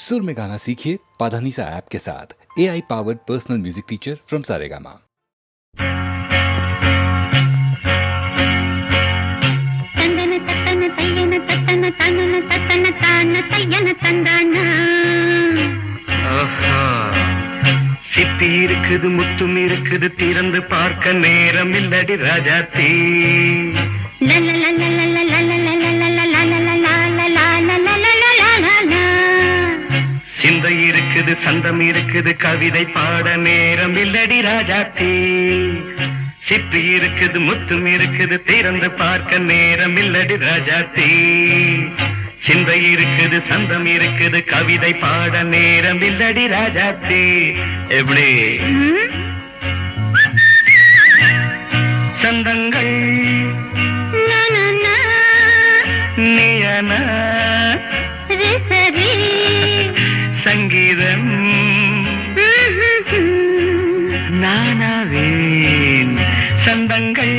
सुर में गाना सीखिए पाधानीसा ऐप के साथ। AI powered personal music teacher from Saregama. சிப்பி இருக்குது முத்தும் இருக்குது திறந்து பார்க்க நேரம் இல்லடி ராஜாத்தி. சிந்தை இருக்குது சந்தம் இருக்குது கவிதை பாட நேரம் இல்லடி ராஜாத்தி. சிப்பி இருக்குது முத்தும் இருக்குது திறந்து பார்க்க நேரம் இல்லடி ராஜாத்தி. சிந்தை இருக்குது சந்தம் இருக்குது கவிதை பாட நேரம் இல்லடி ராஜாத்தி. எப்படி சந்தங்கள் நீயனா சங்கீதம் நானாவேன். சந்தங்கள்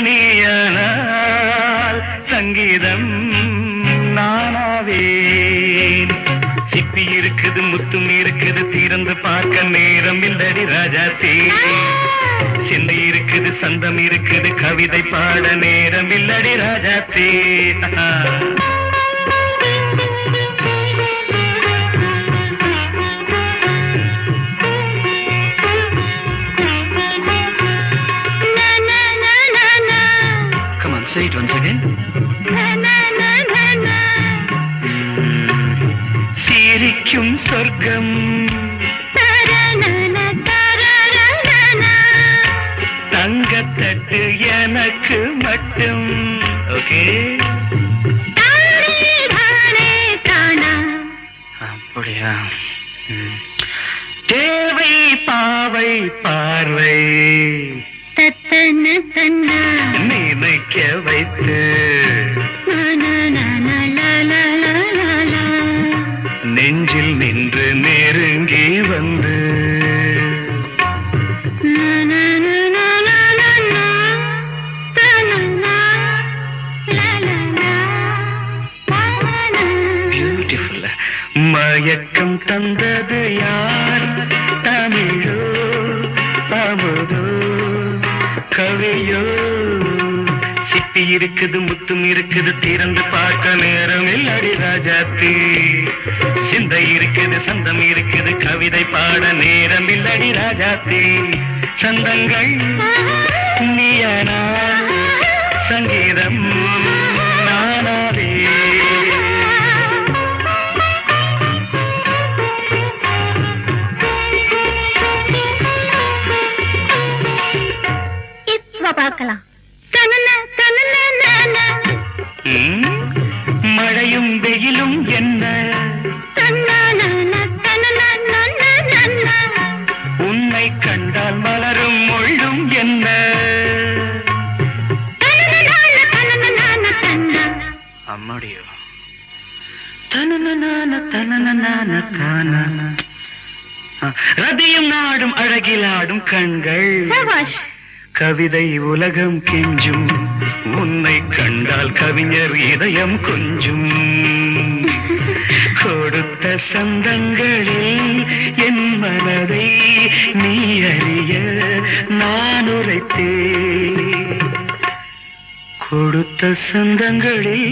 நீயனால் சங்கீதம் நானாவேன். சிப்பி இருக்குது முத்தும் இருக்குது திறந்து பார்க்க நேரம் இல்லடி ராஜாத்தி. சிந்தை இருக்குது சந்தம் இருக்குது கவிதை பாட நேரம் இல்லடி Rajathi. Come on, say it once again. சிரிக்கும் சொர்க்கம் தங்கத்தட்டு எனக்கு மட்டும். ஓகே அப்படியா? தேவை பாவை பார்வை நினைக்க வைத்து நெஞ்சில் நின்று நெருங்கி வந்து பியூட்டிஃபுல். மயக்கம் தந்தது யார்? தமிழோ அமுதோ கவியோ? சிப்பி இருக்குது முத்தும் இருக்குது திறந்து பார்க்க நேரம் இல்லடி ராஜாத்தி. சிந்தை இருக்குது சந்தம் இருக்குது கவிதை பாட நேரம் இல்லடி ராஜாத்தி. சந்தங்கள் நீயனா சங்கீதம் நானாவே. பார்க்கலாம். மழையும் வெயிலும் என்ன உன்னை கண்டால் மலரும் மொழியும் என்ன? அம்மாடியோ ரதியும் நாடும் அழகிலாடும் கண்கள் கவிதை உலகம் கெஞ்சும். உன்னை கண்டால் கவிஞர் இதயம் கொஞ்சும். கொடுத்த சந்தங்களில் என் மனதை நீ அறிய நான் உரைத்தேன். கொடுத்த சந்தங்களில்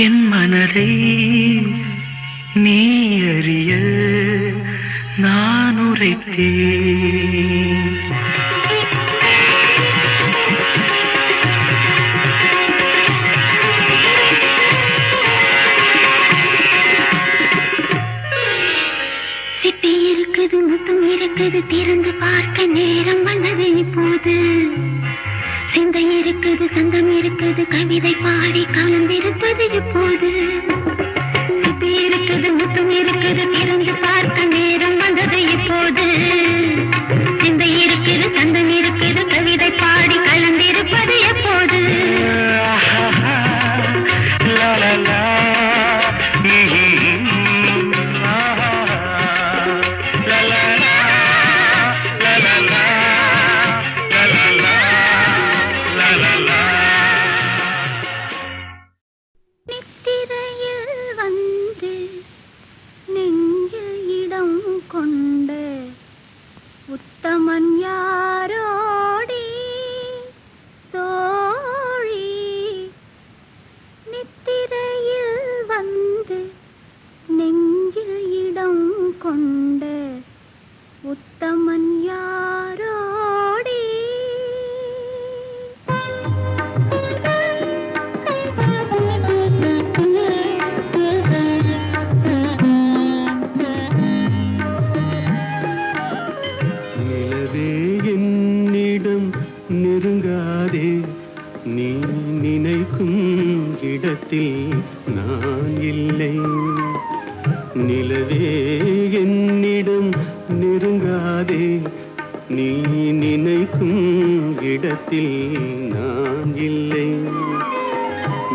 என் மனதை நீ அறிய நான் உரைத்தேன். சிப்பி இருக்குது முத்தும் இருக்குது திறந்து பார்க்க நேரம் வந்தது இப்போது. சிந்தை இருக்குது சந்தம் இருக்குது கவிதை பாடி கலந்திருப்பது இப்போது. சிப்பி இருக்குது முத்தும் இருக்குது திறந்து பார்க்க நேரம் வந்தது இப்போது. சிந்தை இருக்குது சந்தம் இருக்குது கவிதை பாடி கலந்திருப்பது எப்போது? நித்திரையில் வந்து இல்லை. நிலவே என்னிடம் நெருங்காதே, நீ நினைக்கும் இடத்தில் நான் இல்லை.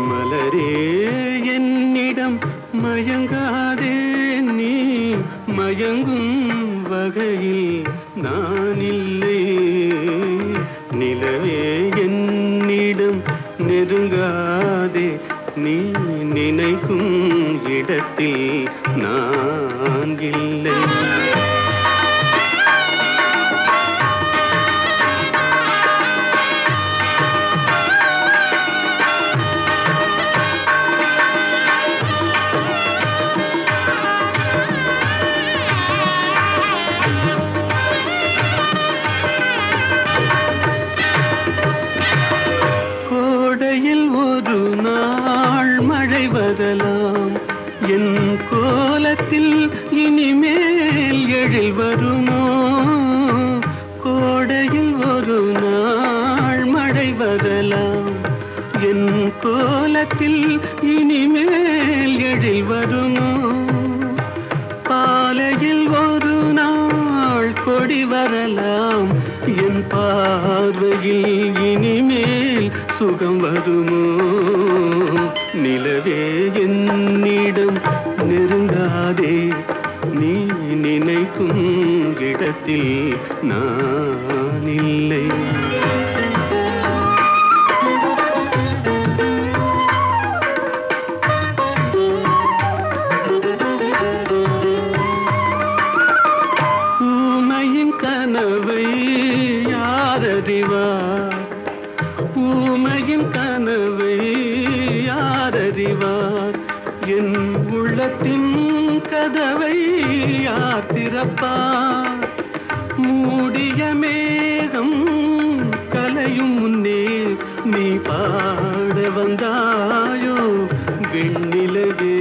மலரே என்னிடம் மயங்காதே, நீ மயங்கும் வகையில் நான் இல்லை. நிலவே என்னிடம் நெருங்காதே, நீ நினைக்கும் இடத்தில் நான் இல்லை. கோடையில் ஒரு நாள் மழை வரலாம், என் கோலத்தில் இனிமேல் எழில் வருமோ? கோடையில் ஒரு நாள் மழை வரலாம், என் கோலத்தில் இனிமேல் எழில் வருமோ? பாலையில் ஒரு நாள் கொடி வரலாம், என் பார்வையில் இனிமேல் சுகம் வருமோ? நிலவே என்னிடம் நெருங்காதே, நீ நினைக்கும் இடத்தில் நான் இல்லை. ஊமையின் கனவை யாரறிவார், ஊமையின் கனவை யாரறிவார்? என் உள்ளத்தின் கதவை யார் திறப்பார்? மூடிய மேகம் கலையும் முன்னே நீ பாட வந்தாயோ வெண்ணிலவே?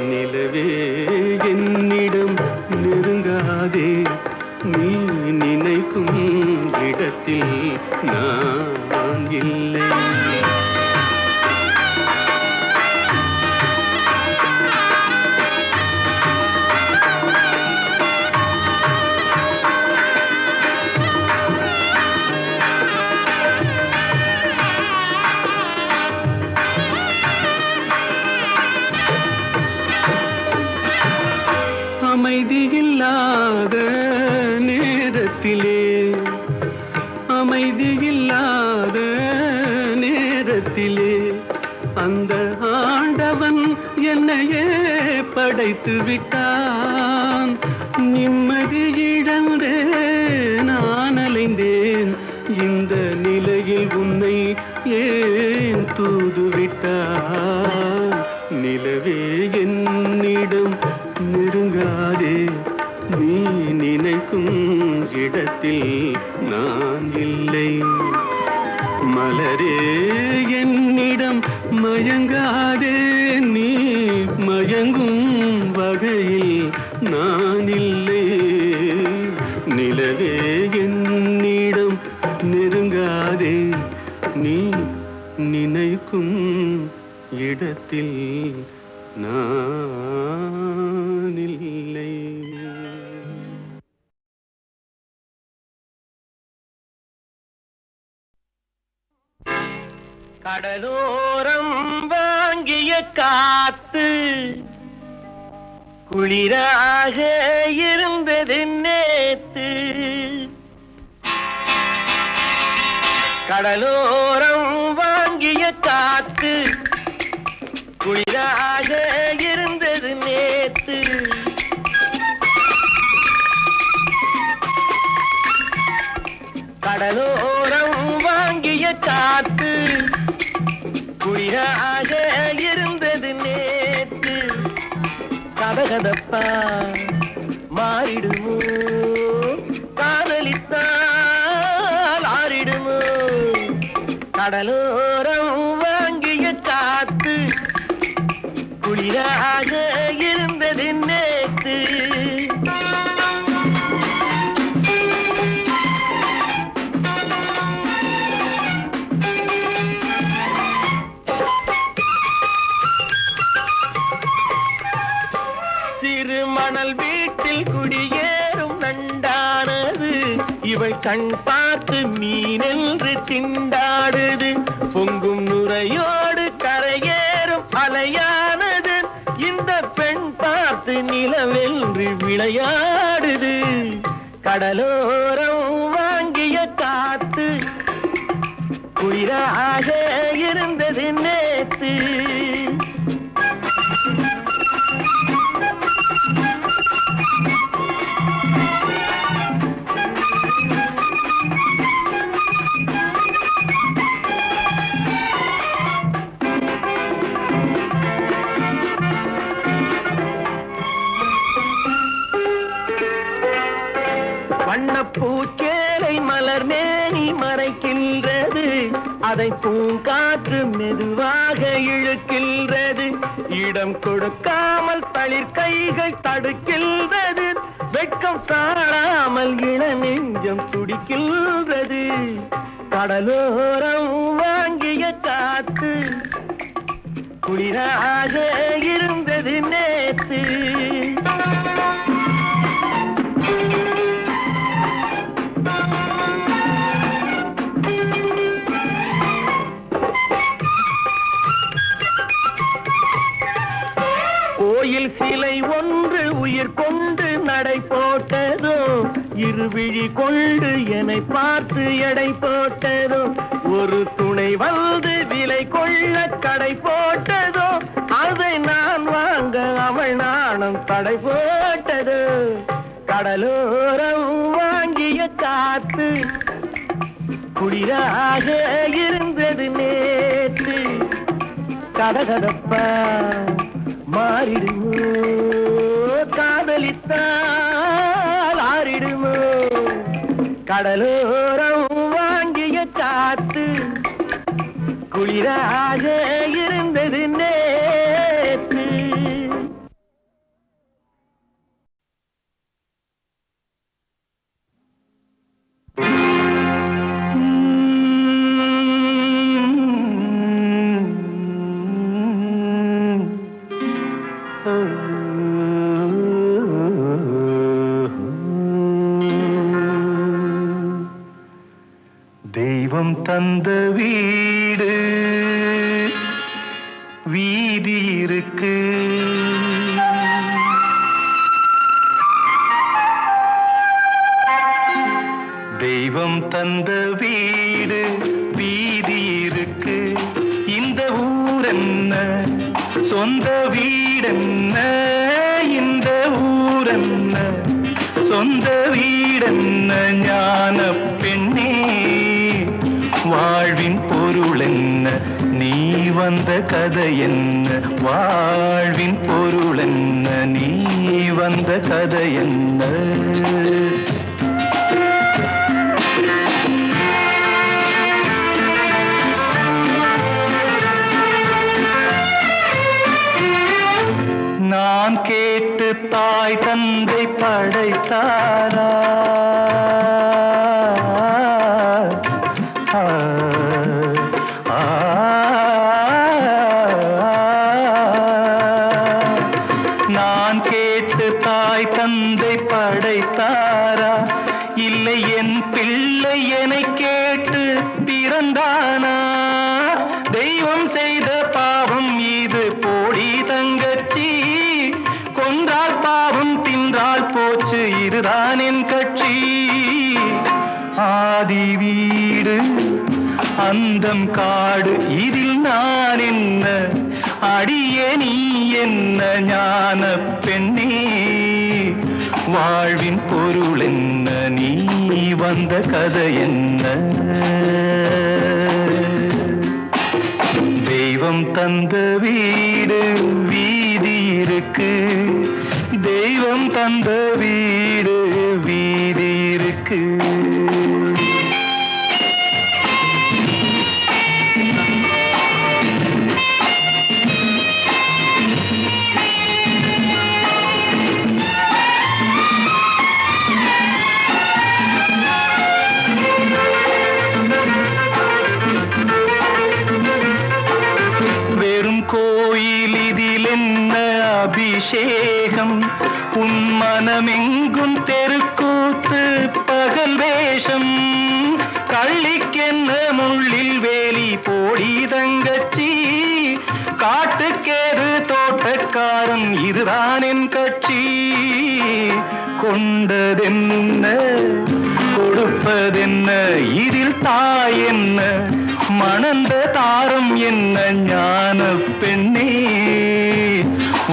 நிலவே என்னிடம் நெருங்காதே, நீ நினைக்கும் இடத்தில் நான் இல்லை. அமைதியில்லாத நேரத்திலே, அமைதியில்லாத நேரத்திலே அந்த ஆண்டவன் என்னையே படைத்து விட்டான். நிம்மதி இழந்தே நான் அலைந்தேன், இந்த நிலையில் உன்னை ஏன் தூதுவிட்டான்? நிலவே என்னிடம் நெருங்காதே, நீ நினைக்கும் இடத்தில் நான் இல்லை. மலரே என்னிடம் மயங்காதே, நீ மயங்கும் வகையில் நான் இல்லை. நிலவே என்னிடம் நெருங்காதே, நீ நினைக்கும் இடத்தில் நான் இல்லை. கடலோரம் வாங்கிய காத்து குளிராக இருந்தது நேத்து. கடலோரம் வாங்கிய காத்து குளிராக இருந்தது நேத்து. கடலோரம் வாங்கிய காத்து குளிராக இருந்தது நேத்து. கதகதப்பா மாறிடுமோ, காதலித்தால் ஆறிடுமோ? கடலோரம் வாங்கிய காத்து குளிராக இருந்தது நேத்து. சிறு மணல் வீட்டில் குடியேறும் நண்டானது இவள் கண் பார்த்து மீனென்று திண்டாடுது. பொங்கும் நுரையோடு கரையேறும் அலையானது இந்த பெண் பார்த்து நிலவென்று விளையாடுது. கடலோரம் வாங்கிய காத்து குளிராக இருந்தது நேத்து. வண்ணப்பூச்சேலை மலர் மேனி மறைக்கின்றது, அதை பூங்காற்று மெதுவாக இழுக்கின்றது. இடம் கொடுக்காமல் தளிர் கைகள் தடுக்கின்றது, வெட்கம் தாழாமல் இள நெஞ்சம் துடிக்கின்றது. கடலோரம் வாங்கிய காத்து குளிராக இருந்தது நேத்து. கோயில் சிலை ஒன்று உயிர் கொண்டு நடை போட்டதோ, இருவிழி கொண்டு என்னை பார்த்து எடை போட்டதோ, ஒரு துணை வந்து விலை கொள்ள கடை போட்டதோ, அதை நான் வாங்க அவள் நாணம் தடை போட்டதோ. கடலோரம் வாங்கிய காத்து குளிராக இருந்தது நேற்று. கதகதப்பா மாறிடுமோ, காதலித்தால் ஆறிடுமோ. கடலோரம் வாங்கிய காத்து குளிராக இருந்தது நேற்று. தெய்வம் தந்த வீடு வீதி இருக்கு, தெய்வம் தந்த வீடு வீதி இருக்கு. இந்த ஊர் என்ன சொந்த வீடென்ன, இந்த ஊர் என்ன சொந்த வீடென்ன. ஞான பெண்ணே வாழ்வின் பொருள் என்ன, நீ வந்த கதை என்ன. வாழ்வின் பொருள் என்ன, நீ வந்த கதை என்ன. நான் கேட்டு தாய் தந்தை படைத்தாரா, நான் கேட்டு தாய் தந்தை படைத்தாரா, இல்லை என் பிள்ளை என்னை கேட்டு பிறந்தானா. தெய்வம் செய்த பாவம் இது போடி தங்கச்சி, கொன்றால் பாவம் தின்றால் போச்சு இதுதான் என் கட்சி. ஆதி வீடு அந்தம் காடு இதில் நான் என்ன, அடியே நீ என்ன. ஞான பெண்ணே வாழ்வின் பொருள் என்ன, நீ வந்த கதை என்ன. தெய்வம் தந்த வீடு வீதி இருக்கு, தெய்வம் தந்த வீடு வீதி இருக்கு. கோயில் இதில் என்ன அபிஷேகம் உன் மனமெங்கும் தெருக்கூத்து பகல் வேஷம் கள்ளிக்கென்ன முள்ளில் வேலி போடி தங்கச்சி காட்டுக்கேறு தோட்டக்காரன் இதுதான் என் கட்சி கொண்டதென்ன கொடுப்பதென்ன இதில் தாய் என்ன மணந்த தாரம் என்ன ஞான பெண்ணே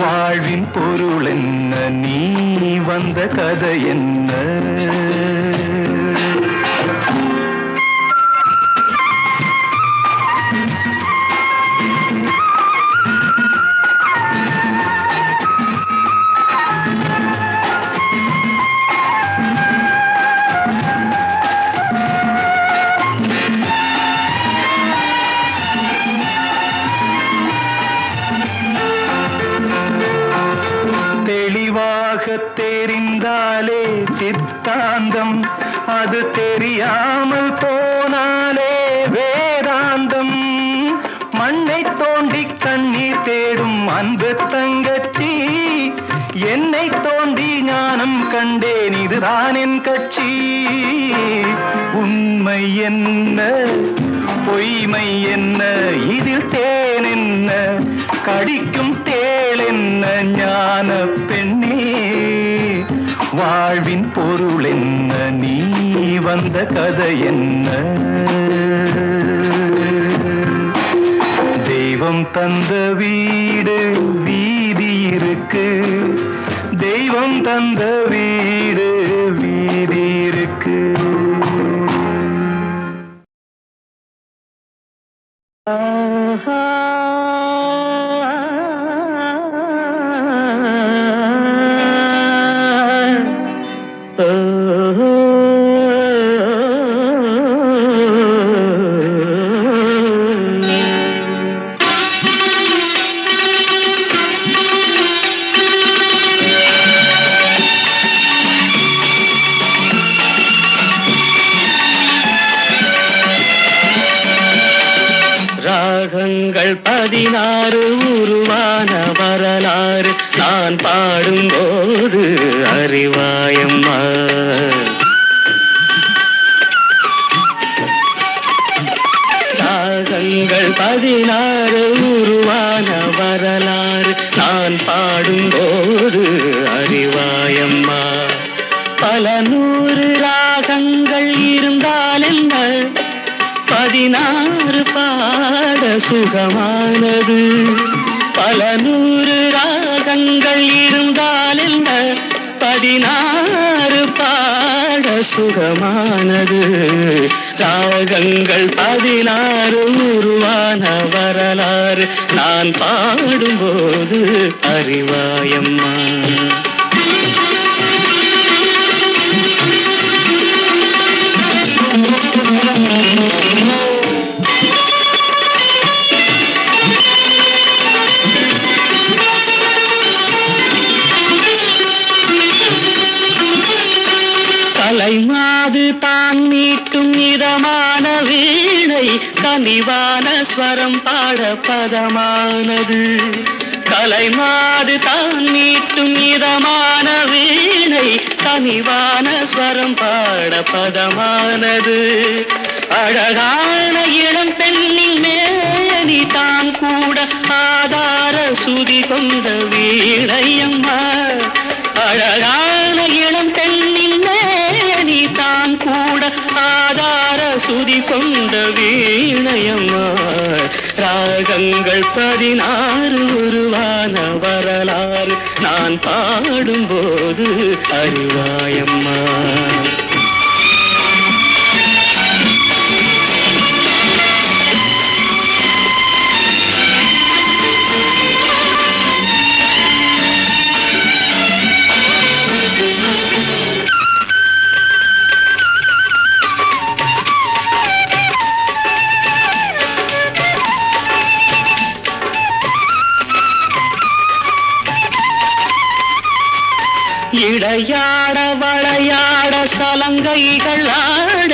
வாழ்வின் பொருள் என்ன நீ வந்த கதை என்ன தெரிந்தாலே சித்தாந்தம் அது தெரியாமல் போனாலே வேதாந்தம் மண்ணை தோண்டி கண்ணீர் தேடும் அன்பு தங்கச்சி என்னை தோண்டி ஞானம் கண்டேன் இதுதான் என் கட்சி உண்மை என்ன பொய்மை என்ன இதில் தேன் என்ன கடிக்கும் தேள் என்ன ஞான பெண்ணே வாழ்வின் பொருள் என்ன நீ வந்த கதை என்ன தெய்வம் தந்த வீடு வீதி இருக்கு தெய்வம் தந்த வீடு வீதி இருக்கு ராகங்கள் 16 உருவான வரலாறு நான் பாடும்போது அறிவாயம்மா ராகங்கள் 16 உருவான வரலாறு நான் பாடும்போது அறிவாயம்மா பல நூறு ராகங்கள் இருந்தால் என்ன 16 பாட சுகமானது பல நூறு ராகங்கள் இருந்தால் என்ன 16 பாட சுகமானது ராகங்கள் 16 உருவான வரலாறு நான் பாடும்போது அறிவாயம்மா கலைமாது தான் மீட்டும் இதமான வீணை கனிவான ஸ்வரம் பாட பதமானது கலைமாது தான் மீட்டும் இதமான வீணை கனிவான ஸ்வரம் பாட பதமானது அழகான இளம் பெண்ணின் மேனி தான் கூட ஆதார சுதி கொண்ட வீணையம்மா அழகான இளம் பெண்ணின் மேனி தான் கூட ஆதார சுதி கொண்ட வீணையம்மா ராகங்கள் 16 உருவான வரலாறு நான் பாடும்போது அறிவாயம்மா இடையாட வளையாட சலங்கைகள் ஆட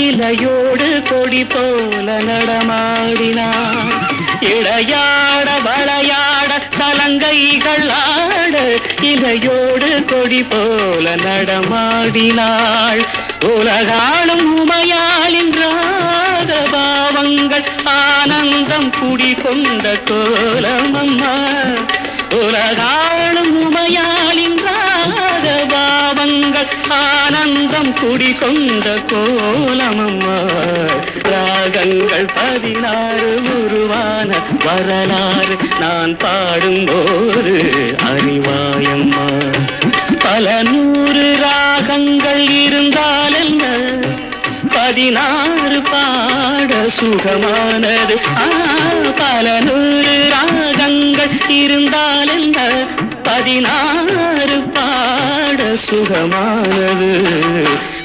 இலையோடு கொடி போல நடமாடினான் இடையாட வளையாட சலங்கைகள் ஆட இலையோடு கொடி போல நடமாடினாள். உலகாளும் உமையாளின் ராக பாவங்கள் ஆனந்தம் குடிகொண்ட கோலமம்மா. உலகாளும் உமையாளின் ராக பாவங்கள் ஆனந்தம் குடிகொண்ட கோலமம்மா. ராகங்கள் 16 உருவான வரலாறு நான் பாடும்போது அறிவாயம்மா. பல 100 ராகங்கள் இருந்தால் என்ன 16 பாட சுகமானது. பல 100 ராகங்கள் இருந்தால் என்ன 16 பாட சுகமானது.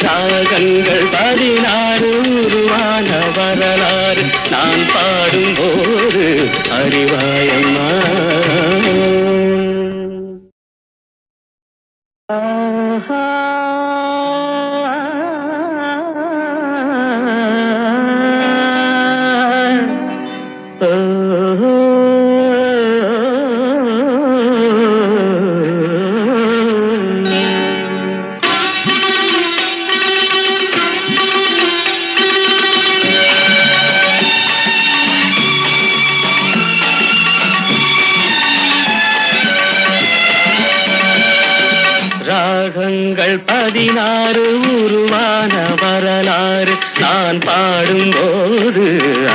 ராகங்கள் 16 உருவான வரலாறு நான் பாடும்போது அறிவாயம்மா. ராகங்கள் 16 உருவான வரலாறு நான் பாடும்போது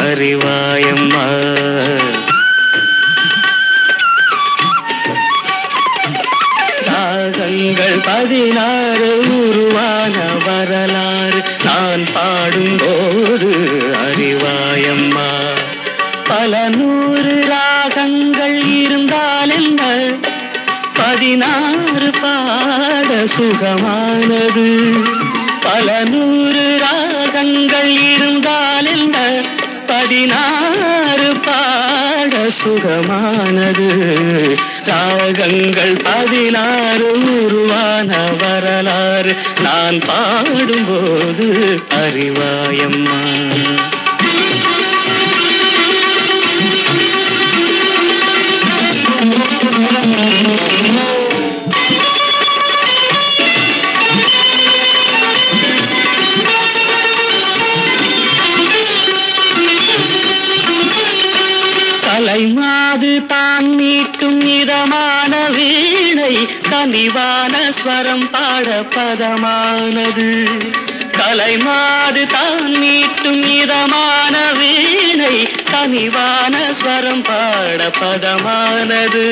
அறிவாயம்மா. ராகங்கள் 16 உருவான வரலாறு நான் பாடும்போது அறிவாயம்மா. பல 100 ராகங்கள் இருந்தால் என்ன 16 பாட சுகமானது. பல 100 ராகங்கள் இருந்தால் என்ன 16 பாட சுகமானது. ராகங்கள் 16 உருவான வரலாறு நான் பாடும்போது அறிவாயம்மா. கலைமாது தான் மீட்டும் இதமான வீணை கனிவான ஸ்வரம் பாட பதமானது. கலைமாது தான் மீட்டும் இதமான வீணை கனிவான ஸ்வரம் பாட பதமானது.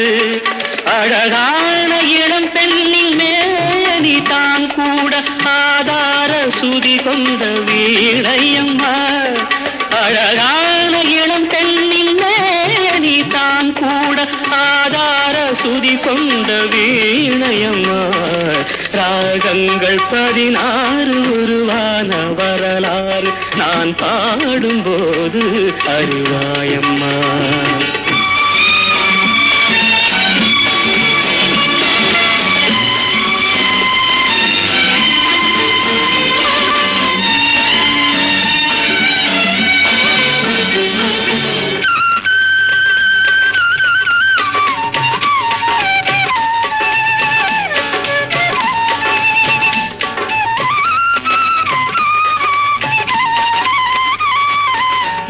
அழகான இளம் பெண்ணின் மேனி தான் கூட ஆதார சுதி கொண்ட வீணையம்மா. அழகான இளம் பெண்ணின் மேனி தான் கூட ஆதார சுதி கொண்ட வீணையம்மா. ராகங்கள் 16 உருவான வரலாறு நான் பாடும்போது அறிவாயம்மா.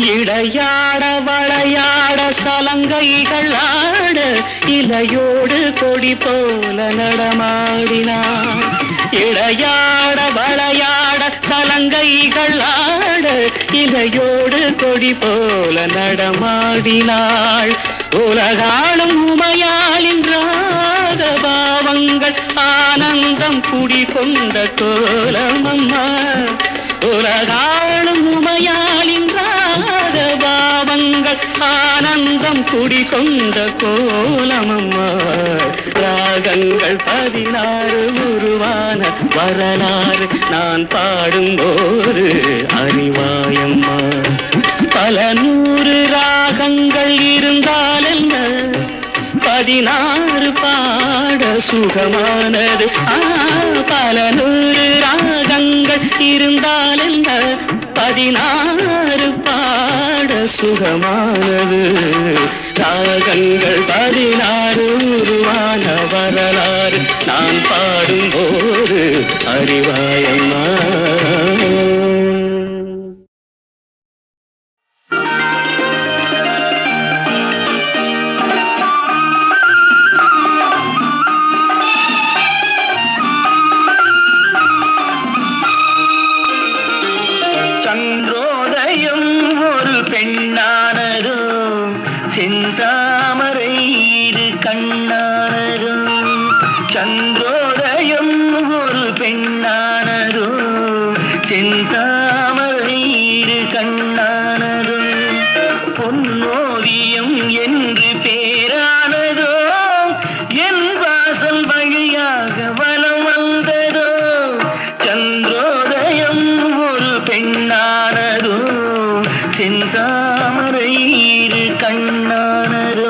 இடையாட வளையாட சலங்கைகள் ஆட இலையோடு கொடி போல நடமாடினான். இடையாட வளையாட சலங்கைகள் ஆட இலையோடு கொடி போல நடமாடினாள். உலகாளும் உமையாளின் ராக பாவங்கள் ஆனந்தம் குடிகொண்ட கோலமம்மா. உலகாளும் உமையாளின் ராக பாவங்கள் ஆனந்தம் குடிகொண்ட கோலமம்மா. ராகங்கள் 16 உருவான வரலாறு நான் பாடும்போது அறிவாயம்மா. பல 100 ராகங்கள் இருந்தால் என்ன 16 பாட சுகமானது. பல 100 ராகங்கள் இருந்தால் என்ன 16 பாட சுகமானது. ராகங்கள் 16 உருவான வரலாறு நான் பாடும்போது அறிவாயம்மா. சந்திரோதயம் ஒரு பெண்ணானதோ, செந்தாமரை இரு கண்ணானதோ. சந்திரோதயம் ஒரு பெண்ணானதோ, செந்தாமரை இரு கண்ணானதோ. பொன்னோவியம் என்று பேரானதோ, என் வாசல் வழியாக வலம் வந்ததோ. சந்திரோதயம் ஒரு பெண்ணானதோ, செந்தாமரை இரு கண்ணானதோ.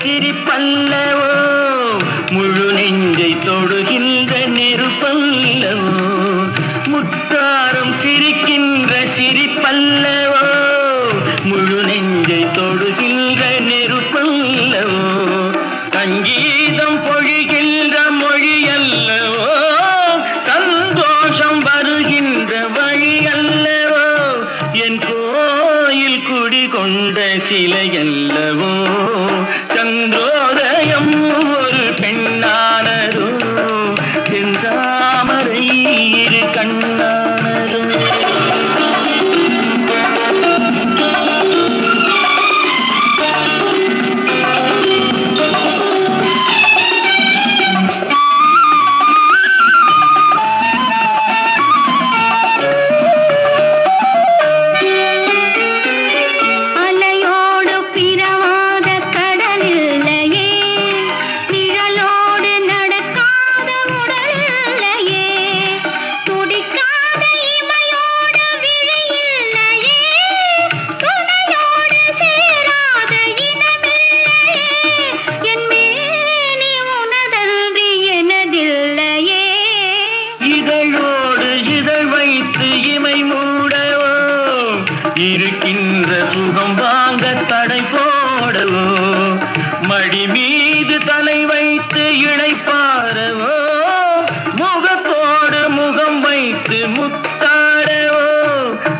சிரிப்பல்லவோ, முழு நெஞ்சை தொடுகின்ற நெருப்பல்லவோ. முத்தாரம் சிரிக்கின்ற சிரிப்பல்லவோ, முழு நெஞ்சை தொடுகின்ற நெருப்பல்லவோ. சங்கீதம் பொழிகின்ற மொழி அல்லவோ, சந்தோஷம் வருகின்ற வழி அல்லவோ. என் கோயில் குடிகொண்ட சிலை அல்லவோ. சந்திரோதயம் ஒரு பெண்ணானதோ, செந்தாமரை இரு கண்ணானதோ. இருக்கின்ற சுகம் வாங்க தடை போடவோ, மடி மீது தலை வைத்து இணைப்பாரவோ, முகத்தோடு முகம் வைத்து முத்தாடவோ,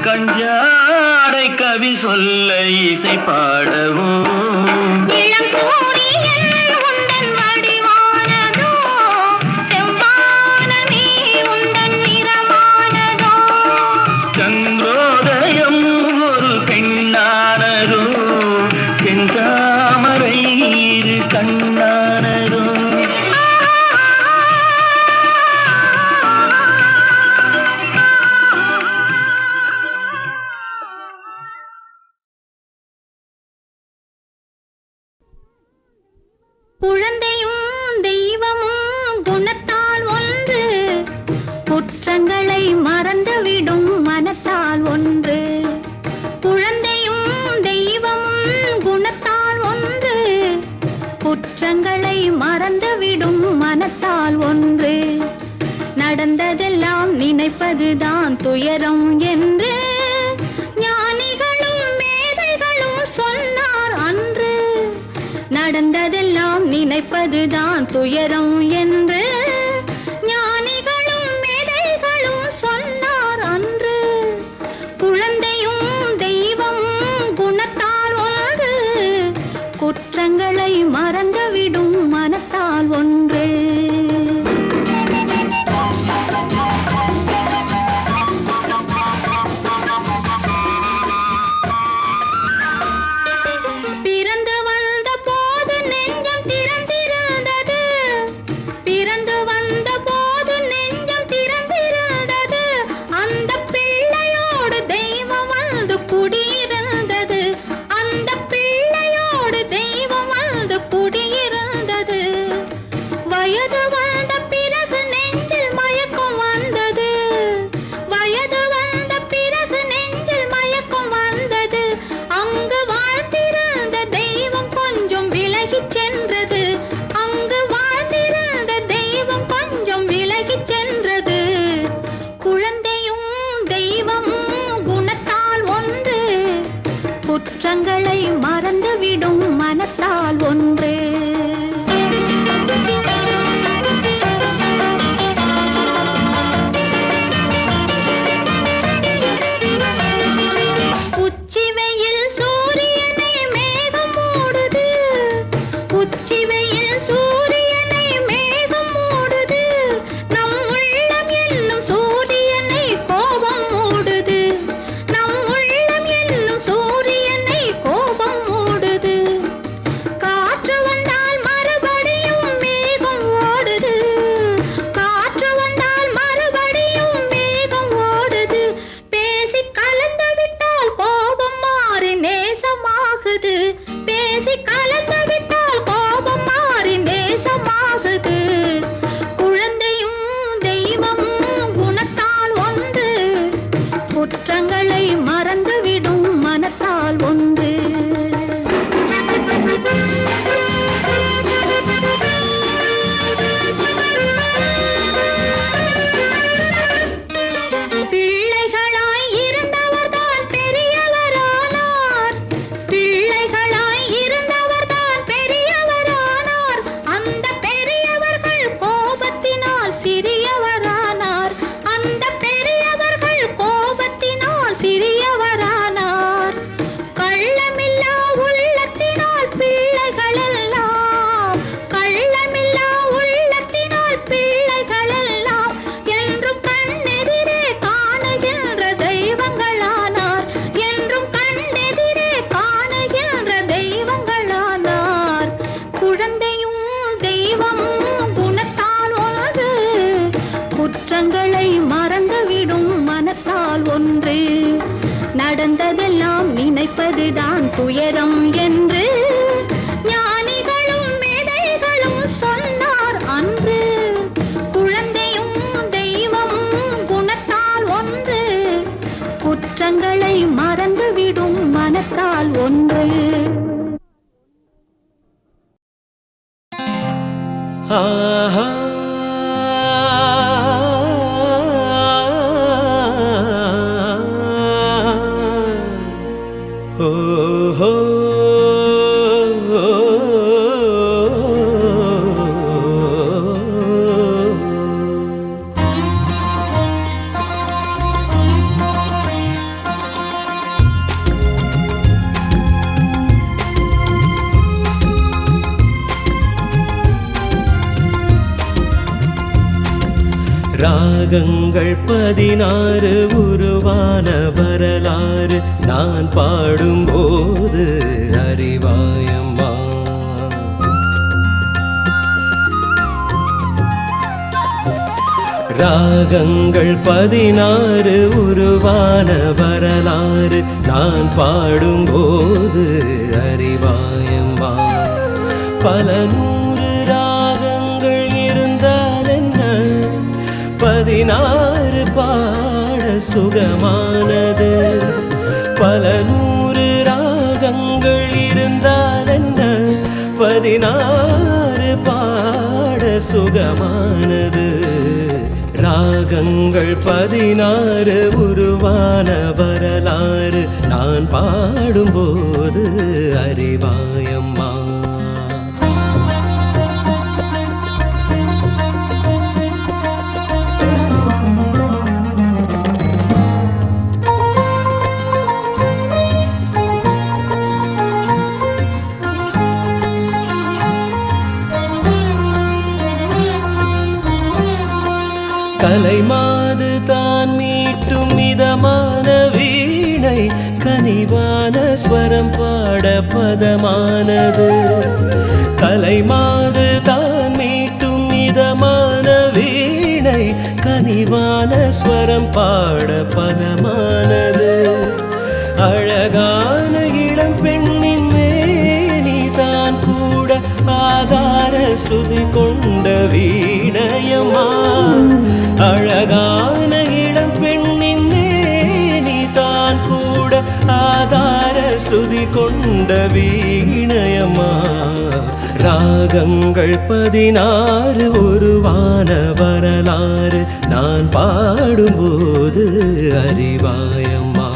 கஞ்சாடை கவி சொல்ல இசை பாடவோ. சந்திரோதயம் ஒரு பெண்ணானதோ, செந்தாமரை இரு கண்ணானதோ. குழந்தையும் தெய்வமும் குணத்தால் ஒன்று, குற்றங்களை மறந்துவிடும் மனத்தால் ஒன்று. குழந்தையும் தெய்வமும் குணத்தால் ஒன்று, குற்றங்களை மறந்துவிடும் மனத்தால் ஒன்று. நடந்ததெல்லாம் நினைப்பதுதான் துயரம் என்று ஞானிகளும் மேதைகளும் சொன்னார் அன்று. நடந்ததெல்லாம் நினைப்பதுதான் துயரம் என்று ஞானிகளும் மேதைகளும் சொன்னார் அன்று. குழந்தையும் தெய்வமும் குணத்தால் ஒன்று, குற்றங்களை மறந்துவிடும் மனத்தால் ஒன்று. குற்றங்களை மறந்துவிடும் மனத்தால் ஒன்று. உச்சி வெயில் சூரியனை மேகம் மூடுது, உச்சி வெயில் சூரியனை மேகம் மூடுது. நம் உள்ளம் என்னும் சூரியனை கோபம் மூடுது, நம் உள்ளம் என்னும் சூரியனை கோபம் மூடுது. காற்று வந்தால் மறுபடியும் மேகம் ஓடுது, காற்று வந்தால் மறுபடியும் மேகம் ஓடுது. பேசி கலந்து விட்டால் கோபம் மாறி நேசமாகுது, பேசி கலந்து விட்டால் கோபம் மாறி நேசமாகுது. குழந்தையும் தெய்வமும் குணத்தால் ஒன்று, குற்றங்களை மறந்துவிடும் மனத்தால் ஒன்று. பிள்ளைகளாய் இருந்தவர்தான் பெரியவரானார், பிள்ளைகளாய் இருந்தவர்தான் பெரியவரானார். அந்த பெரியவர்கள் கோபத்தினால் சிறியவரானார், அந்த பெரியவர்கள் கோபத்தினால் சிறியவரானார். கள்ளமில்லா உள்ளத்தினால் பிள்ளைகளெல்லாம், கள்ளமில்லா உள்ளத்தினால் பிள்ளைகளெல்லாம் என்றும் கண்ணெதிரே காணுகின்ற தெய்வங்களானார், என்றும் கண்ணெதிரே காணுகின்ற தெய்வங்களானார். குழந்தையும் தெய்வமும் குணத்தால் ஒன்று, குற்றங்களை மறந்துவிடும் மனத்தால் ஒன்று. நடந்ததெல்லாம் நினைப்பதுதான் துயரம் என்று ஞானிகளும் மேதைகளும் சொன்னார் அன்று. குழந்தையும் தெய்வமும் குணத்தால் ஒன்று, குற்றங்களை மறந்துவிடும் மனத்தால் ஒன்று. ஆஹா ஓஹோ ராகங்கள் 16 உருவான வரலாறு நான் பாடும்போது அறிவாயம்மா. ராகங்கள் 16 உருவான வரலாறு நான் பாடும்போது அறிவாயம்மா. பல 100 சுகமானது. பல நூறு ராகங்கள் இருந்தால் என்ன, 16 பாட சுகமானது. ராகங்கள் 16 உருவான வரலாறு நான் பாடும்போது அறிவாயம்மா. கலைமாது தான் மீட்டும் மிதமான வீணை, கனிவான ஸ்வரம் பாட பதமானது. கலைமாது தான் மீட்டும் மிதமான வீணை, கனிவான ஸ்வரம் பாட பதமானது. அழகான இளம் பெண்ணின் மேனி தான் கூட ஆதார ஸ்ருதி கொண்ட வீணையம்மா. அழகான இளம் பெண்ணின் மேனி தான் கூட ஆதார ஸ்ருதி கொண்ட வீணையம்மா. ராகங்கள் 16 உருவான வரலாறு நான் பாடும்போது அறிவாயம்மா.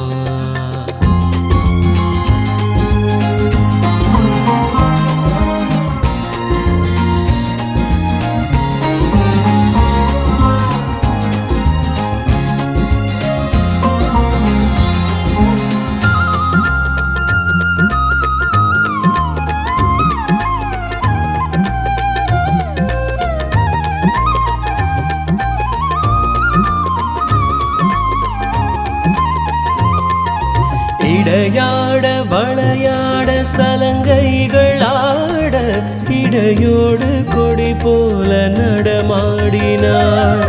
இடையாட வளையாட சலங்கைகள் ஆட, இடையோடு கொடி போல நடமாடினாள்.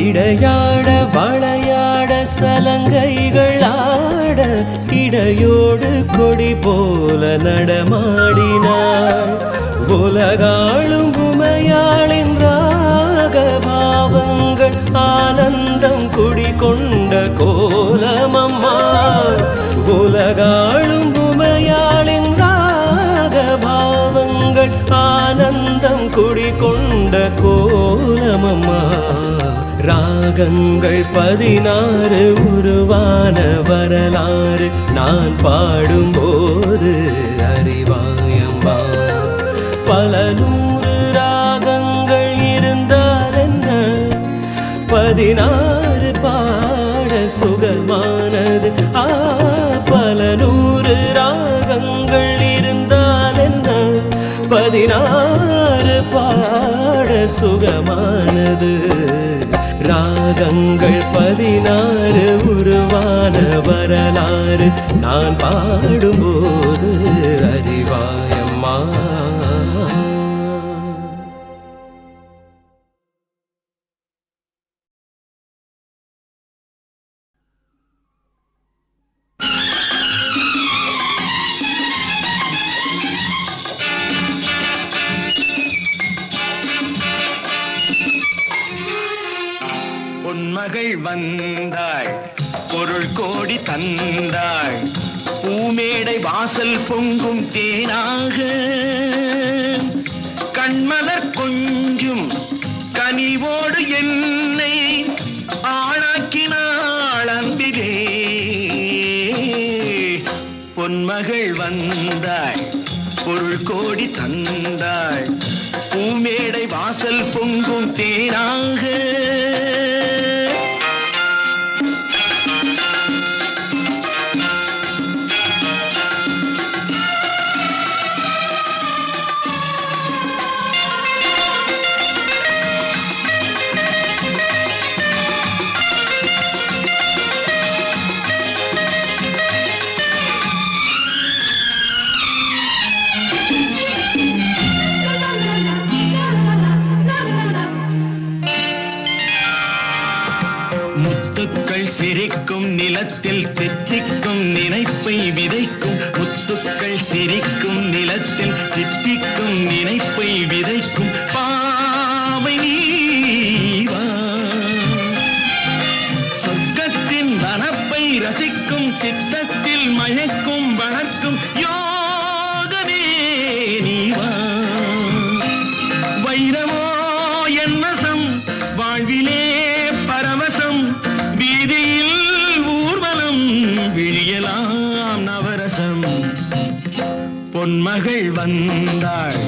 இடையாட வளையாட சலங்கைகள் ஆட, இடையோடு கொடி போல நடமாடினாள். உலகாளும் உமையாளின் ராகபாவங்கள் ஆனந்தம் குடிகொண்ட கோலமம்மா. உலகாளும் உமையாளின் ராகபாவங்கள் ஆனந்தம் குடிகொண்ட கோலமம்மா. ராகங்கள் 16 உருவான வரலாறு நான் பாடும்போது அறிவாயம்மா. பல நூறு ராகங்கள் இருந்தால் என்ன, 16 பாட சுகமானது. பல நூறு ராகங்கள் இருந்தால் என்ன, 16 பாட சுகமானது. ராகங்கள் 16 உருவான வரலாறு நான் பாடும்போது அறிவாயம்மா. பொன்மகள் வந்தாள், பொருள் கோடி தந்தாள், பூமேடை வாசல் பொங்கும் தேனாக. கண்மலர் கொஞ்சும் கனிவோடு என்னை ஆளாக்கினாள் அன்பிலே. பொன்மகள் வந்தாள், பொருள் கோடி தந்தாள், பூமேடை வாசல் பொங்கும் தேனாக. சிரிக்கும் நிலத்தில் தித்திக்கும் நினைப்பை விதைக்கும், முத்துக்கள் சிரிக்கும் நிலத்தில் தித்திக்கும் நினைப்பை விதைக்கும் பாவை நீவா. சொர்க்கத்தின் ரசிக்கும் சித்தத்தில் மயக்கும் வளர்க்கும் யோகமே நீவா. வைரமோ என் வசம், வாழ்விலே பரவசம், வீதியில் ஊர்வலம், விழியலாம் நவரசம். பொன்மகள் வந்தாள்,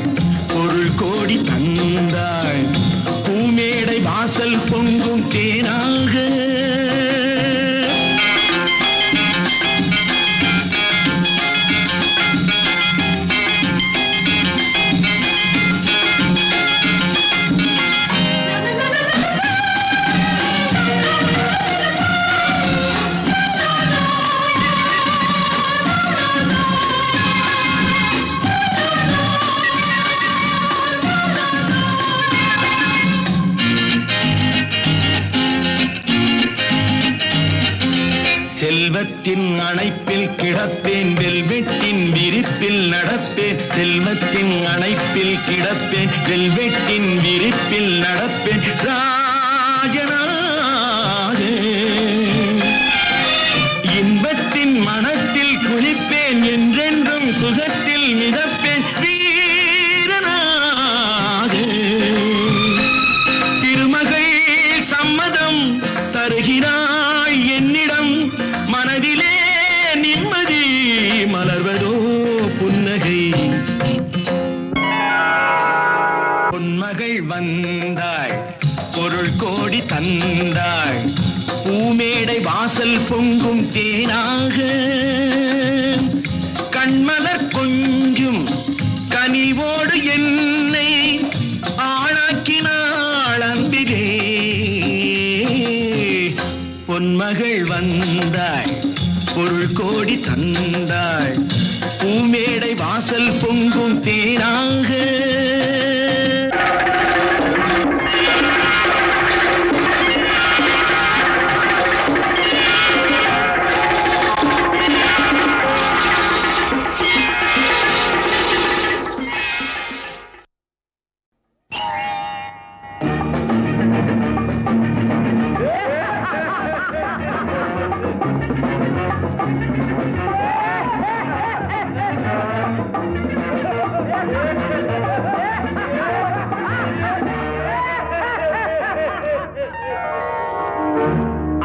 பொருள் கோடி தந்தாள், பூமேடை வாசல் பொங்கும் தேனாக. செல்வத்தின் அணைப்பில் கிடப்பேன், வெல்வெட்டின் விரிப்பில் நடப்பேன். செல்வத்தின் அணைப்பில் கிடப்பேன், வெல்வெட்டின் விரிப்பில் நடப்பேன். ராஜனாக இன்பத்தின் மனத்தில் குளிப்பேன், என்றென்றும் சுகத்தில் மிதப்பேன். வீரனாக திருமகள் சம்மதம் தருகிறாள் என்னிடம், மனதிலே நிம்மதி மலர்வதோ புன்னகை. பொன்மகள் வந்தாள், பொருள் கோடி தந்தாள், பூமேடை வாசல் பொங்கும் தேனாக. கண்மலர் கொஞ்சும் கனிவோடு என்னை ஆளாக்கினாள் அன்பிலே. பொன்மகள் வந்தாள், பொருள் கோடி தந்தாள், பூமேடை வாசல் பொங்கும் தேனாக.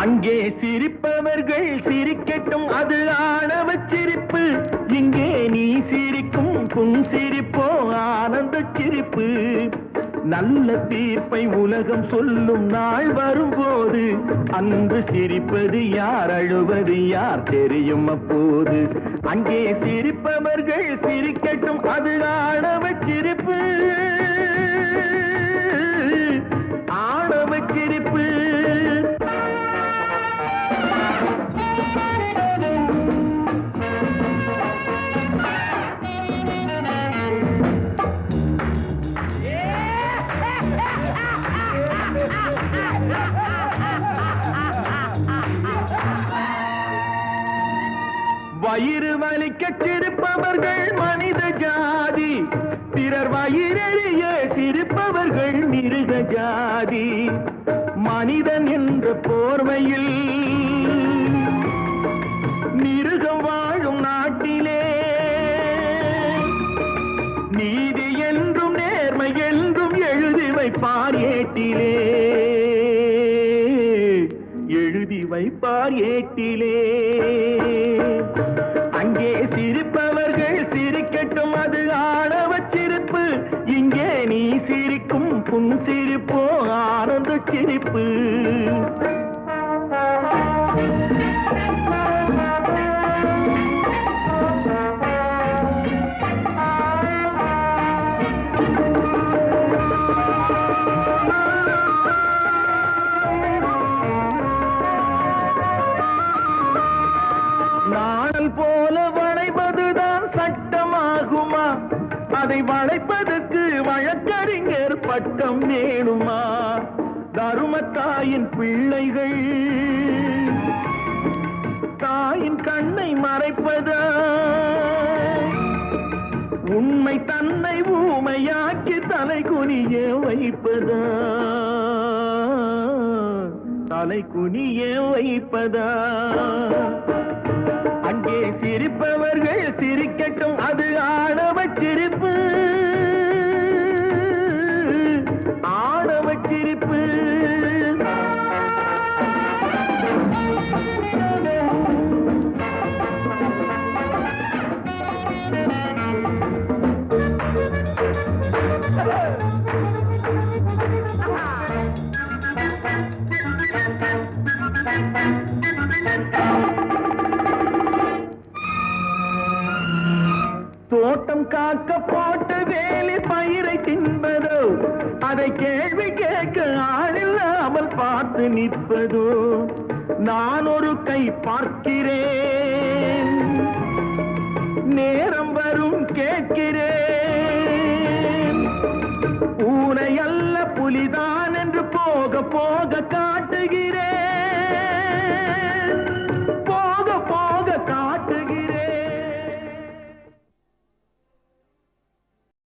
அங்கே சிரிப்பவர்கள் சிரிக்கட்டும், அது ஆணவச் சிரிப்பு. இங்கே நீ சிரிக்கும் புன்சிரிப்போ ஆனந்த சிரிப்பு. நல்ல தீர்ப்பை உலகம் சொல்லும் நாள் வரும்போது, அன்று சிரிப்பது யார் அழுவது யார் தெரியும் அப்போது. அங்கே சிரிப்பவர்கள் சிரிக்கட்டும், அது ஆணவச் சிரிப்பு, ஆணவச் சிரிப்பு. வயிறு வலிக்க சிரிப்பவர்கள் மனித ஜாதி, பிறர் வயிறெறிய சிரிப்பவர்கள் மிருக ஜாதி. மனிதன் என்ற போர்வையில் மிருகம் வாழும் நாட்டிலே, நீதி என்றும் நேர்மை என்றும் எழுதி வைப்பார் ஏட்டிலே, எழுதி வைப்பார் ஏட்டிலே. அங்கே சிரிப்பவர்கள் சிரிக்கட்டும், அது ஆணவச் சிரிப்பு. இங்கே நீ சிரிக்கும் புன்சிரிப்போ ஆனந்த சிரிப்பு. நாணல் போல வளைவதுதான் சட்டமாகுமா? அதை வளைப்பதற்கு வழக்கறிஞர் பட்டம் வேணுமா? தருமத்தாயின் பிள்ளைகள் தாயின் கண்ணை மறைப்பதா? உண்மை தன்னை ஊமையாக்கி தலை குனிய வைப்பதா? தலை குனிய வைப்பதா? அங்கே சிரிப்பவர்கள் சிரிக்கட்டும், அது ஆணவச் சிரிப்பு, ஆணவச் சிரிப்பு. தோட்டம் காக்க போட்டு வேலி பயிரை தின்பதோ, அதை கேள்வி கேட்க ஆளில்லாமல் பார்த்து நிற்பதோ? நான் ஒரு கை பார்க்கிறேன், நேரம் வரும் கேட்கிறேன். பூனை அல்ல புலிதான் என்று போக போக காட்டுகிறேன்.